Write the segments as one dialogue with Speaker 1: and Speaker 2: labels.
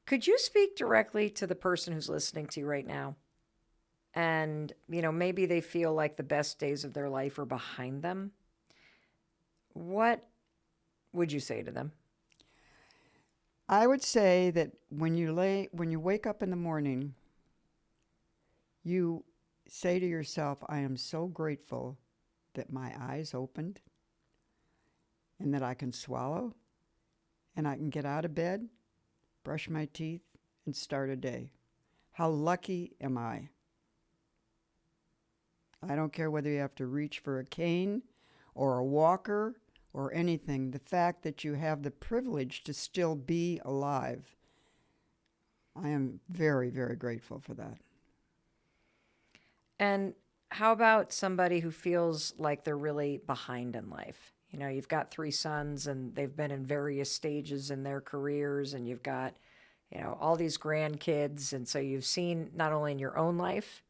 Speaker 1: Could you speak directly to the person who's listening to you right now? And, maybe they feel like the best days of their life are behind them. What would you say to them?
Speaker 2: I would say that when you wake up in the morning, you say to yourself, I am so grateful that my eyes opened and that I can swallow and I can get out of bed, brush my teeth, and start a day. How lucky am I? I don't care whether you have to reach for a cane or a walker or anything. The fact that you have the privilege to still be alive, I am very, very grateful for that.
Speaker 1: And how about somebody who feels like they're really behind in life? You've got three sons and they've been in various stages in their careers, and you've got, all these grandkids. And so you've seen not only in your own life,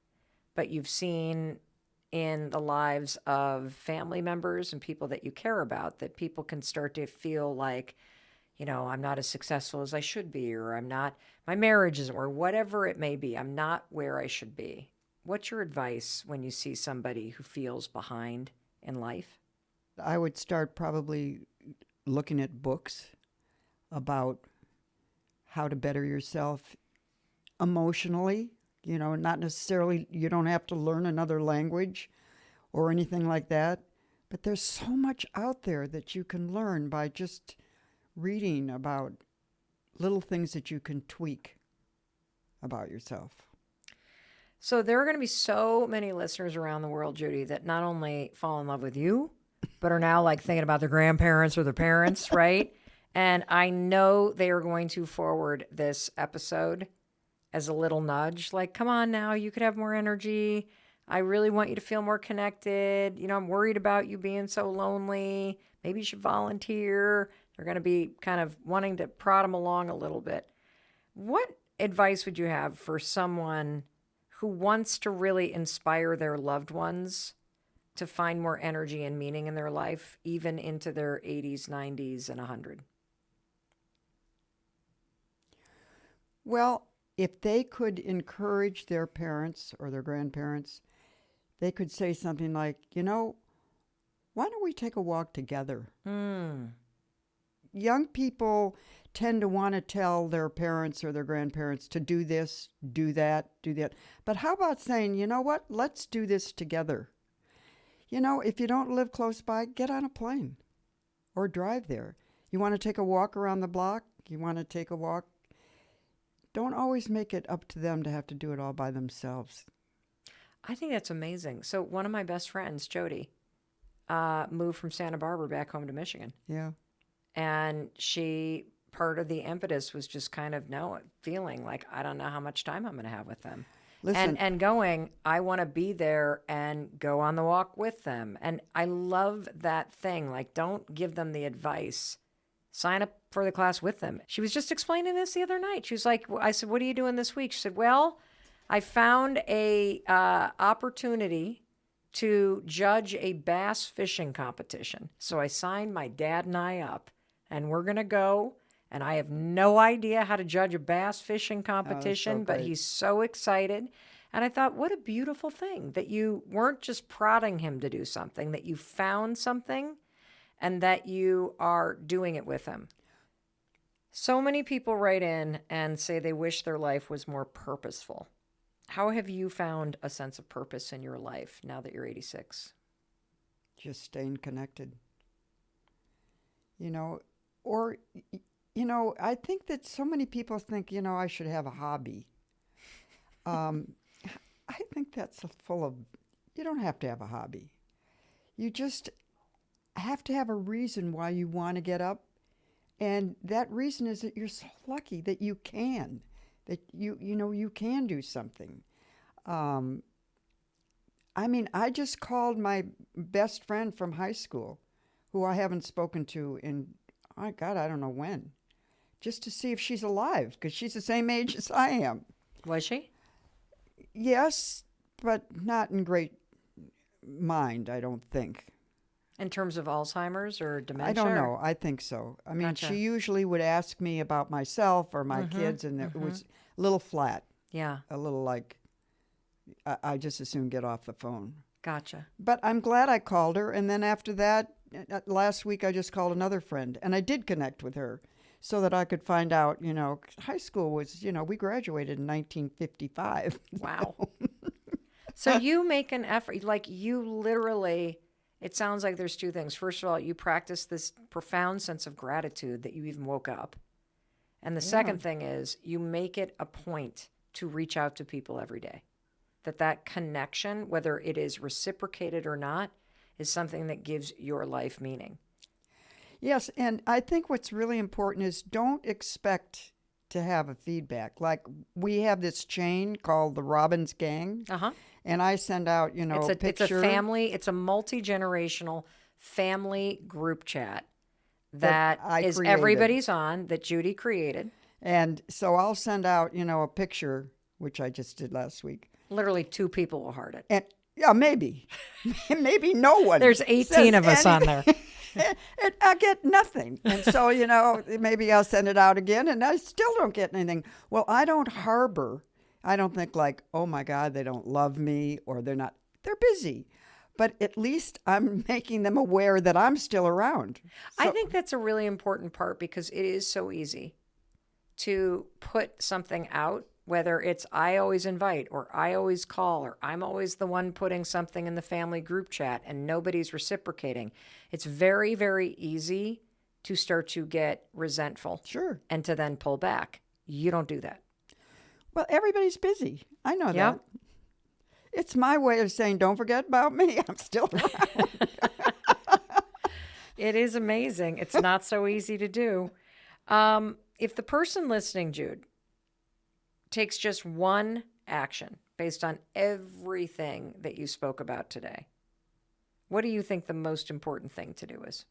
Speaker 1: but you've seen in the lives of family members and people that you care about, that people can start to feel like, I'm not as successful as I should be, or I'm not, my marriage isn't, or whatever it may be, I'm not where I should be. What's your advice when you see somebody who feels behind in life?
Speaker 2: I would start probably looking at books about how to better yourself emotionally. Not necessarily, you don't have to learn another language or anything like that, but there's so much out there that you can learn by just reading about little things that you can tweak about yourself.
Speaker 1: So there are going to be so many listeners around the world, Judy, that not only fall in love with you, but are now like thinking about their grandparents or their parents, right? And I know they are going to forward this episode as a little nudge, like, come on now, you could have more energy. I really want you to feel more connected. I'm worried about you being so lonely. Maybe you should volunteer. They're going to be kind of wanting to prod them along a little bit. What advice would you have for someone who wants to really inspire their loved ones to find more energy and meaning in their life, even into their 80s, 90s, and 100?
Speaker 2: Well, if they could encourage their parents or their grandparents, they could say something like, why don't we take a walk together? Young people tend to want to tell their parents or their grandparents to do this, do that, do that. But how about saying, you know what, let's do this together? If you don't live close by, get on a plane or drive there. You want to take a walk around the block? You want to take a walk? Don't always make it up to them to have to do it all by themselves.
Speaker 1: I think that's amazing. So one of my best friends, Jody, moved from Santa Barbara back home to Michigan.
Speaker 2: Yeah.
Speaker 1: And part of the impetus was just kind of feeling like, I don't know how much time I'm going to have with them.
Speaker 2: Listen,
Speaker 1: And going, I want to be there and go on the walk with them. And I love that thing. Like, don't give them the advice. Sign up for the class with them. She was just explaining this the other night. She was like, I said, what are you doing this week? She said, well, I found a opportunity to judge a bass fishing competition. So I signed my dad and I up, and we're going to go. And I have no idea how to judge a bass fishing competition, but he's so excited. And I thought, what a beautiful thing that you weren't just prodding him to do something, that you found something and that you are doing it with him. So many people write in and say they wish their life was more purposeful. How have you found a sense of purpose in your life now that you're 86?
Speaker 2: just staying connected. Or I think that so many people think, I should have a hobby. I think that's full of, you don't have to have a hobby. You just have to have a reason why you want to get up. And that reason is that you're so lucky that you can, that you can do something. I just called my best friend from high school, who I haven't spoken to in, oh God, I don't know when, just to see if she's alive, because she's the same age as I am.
Speaker 1: Was she?
Speaker 2: Yes, but not in great mind, I don't think.
Speaker 1: In terms of Alzheimer's or dementia?
Speaker 2: I don't know. I think so. I mean,
Speaker 1: Gotcha.
Speaker 2: she usually would ask me about myself or my kids, and it was a little flat,
Speaker 1: Yeah,
Speaker 2: a little like I just as soon get off the phone.
Speaker 1: gotcha.
Speaker 2: But I'm glad I called her. And then after that, last week, I just called another friend, and I did connect with her so that I could find out, high school was, we graduated in 1955.
Speaker 1: Wow. So you make an effort, like you literally, it sounds like there's two things. First of all, you practice this profound sense of gratitude that you even woke up. And the second thing is you make it a point to reach out to people every day. That connection, whether it is reciprocated or not, is something that gives your life meaning.
Speaker 2: Yes, and I think what's really important is don't expect to have a feedback. Like we have this chain called the Robbins Gang,
Speaker 1: Uh-huh.
Speaker 2: and I send out, a picture.
Speaker 1: It's a family, it's a multi-generational family group chat that
Speaker 2: I
Speaker 1: is
Speaker 2: created.
Speaker 1: everybody's on, that Judy created.
Speaker 2: And so I'll send out, a picture, which I just did last week.
Speaker 1: Literally 2 people will heart it.
Speaker 2: And yeah, maybe, maybe no one.
Speaker 1: There's 18 of us on there.
Speaker 2: I get nothing. And so, maybe I'll send it out again and I still don't get anything. Well, I don't think like, oh my God, they don't love me or they're busy. But at least I'm making them aware that I'm still around.
Speaker 1: I think that's a really important part because it is so easy to put something out, whether it's I always invite or I always call or I'm always the one putting something in the family group chat and nobody's reciprocating. It's very, very easy to start to get resentful.
Speaker 2: Sure.
Speaker 1: And to then pull back. You don't do that.
Speaker 2: Well, everybody's busy. I know
Speaker 1: Yep.
Speaker 2: that. It's my way of saying, don't forget about me. I'm still around.
Speaker 1: It is amazing. It's not so easy to do. If the person listening, Jude, takes just one action based on everything that you spoke about today, what do you think the most important thing to do is?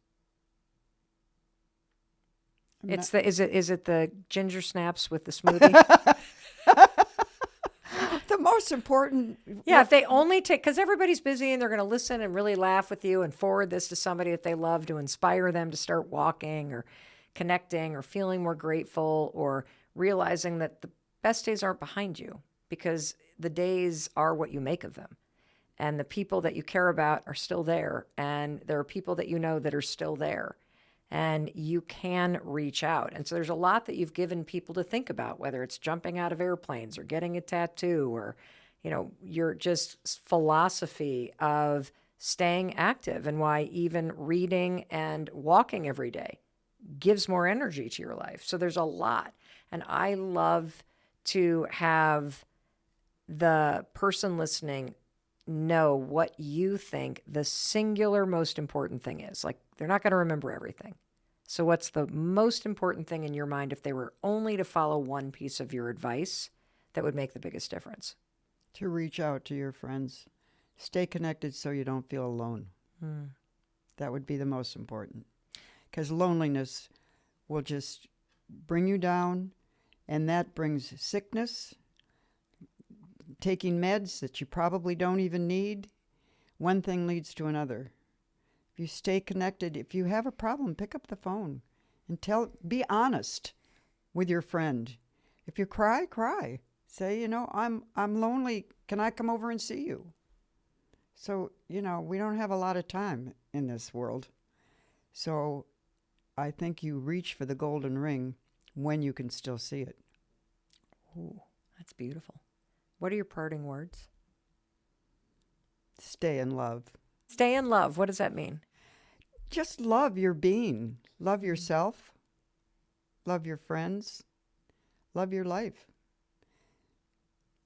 Speaker 1: Is it the ginger snaps with the smoothie?
Speaker 2: The most important.
Speaker 1: Yeah, if they only take, because everybody's busy and they're going to listen and really laugh with you and forward this to somebody that they love to inspire them to start walking or connecting or feeling more grateful or realizing that the best days aren't behind you because the days are what you make of them. And the people that you care about are still there. And there are people that you know that are still there. And you can reach out. And so there's a lot that you've given people to think about, whether it's jumping out of airplanes or getting a tattoo or, your just philosophy of staying active and why even reading and walking every day gives more energy to your life. So there's a lot. And I love to have the person listening know what you think the singular most important thing is. Like, they're not going to remember everything. So what's the most important thing in your mind if they were only to follow one piece of your advice that would make the biggest difference?
Speaker 2: To reach out to your friends. Stay connected so you don't feel alone. That would be the most important. Because loneliness will just bring you down, and that brings sickness, taking meds that you probably don't even need. One thing leads to another. If you stay connected, if you have a problem, pick up the phone and be honest with your friend. If you cry, cry. Say, I'm lonely. Can I come over and see you? So, we don't have a lot of time in this world. So I think you reach for the golden ring when you can still see it.
Speaker 1: Ooh, that's beautiful. What are your parting words?
Speaker 2: Stay in love.
Speaker 1: Stay in love. What does that mean?
Speaker 2: Just love your being. Love yourself. Love your friends. Love your life.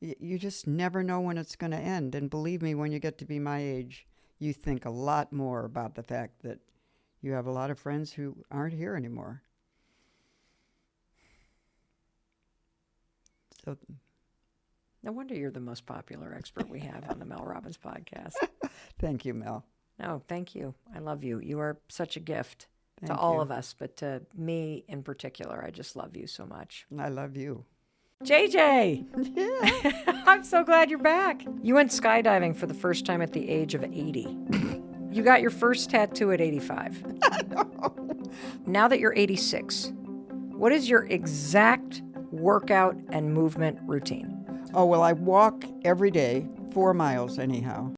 Speaker 2: You just never know when it's going to end. And believe me, when you get to be my age, you think a lot more about the fact that you have a lot of friends who aren't here anymore. So,
Speaker 1: no wonder you're the most popular expert we have on the Mel Robbins podcast.
Speaker 2: Thank you, Mel.
Speaker 1: No, thank you. I love you. You are such a gift to
Speaker 2: Thank
Speaker 1: all
Speaker 2: you.
Speaker 1: of us, but to me in particular. I just love you so much.
Speaker 2: I love you.
Speaker 1: JJ!
Speaker 2: Yeah.
Speaker 1: I'm so glad you're back. You went skydiving for the first time at the age of 80. You got your first tattoo at 85. Now that you're 86, what is your exact workout and movement routine?
Speaker 2: Oh, well, I walk every day, 4 miles anyhow.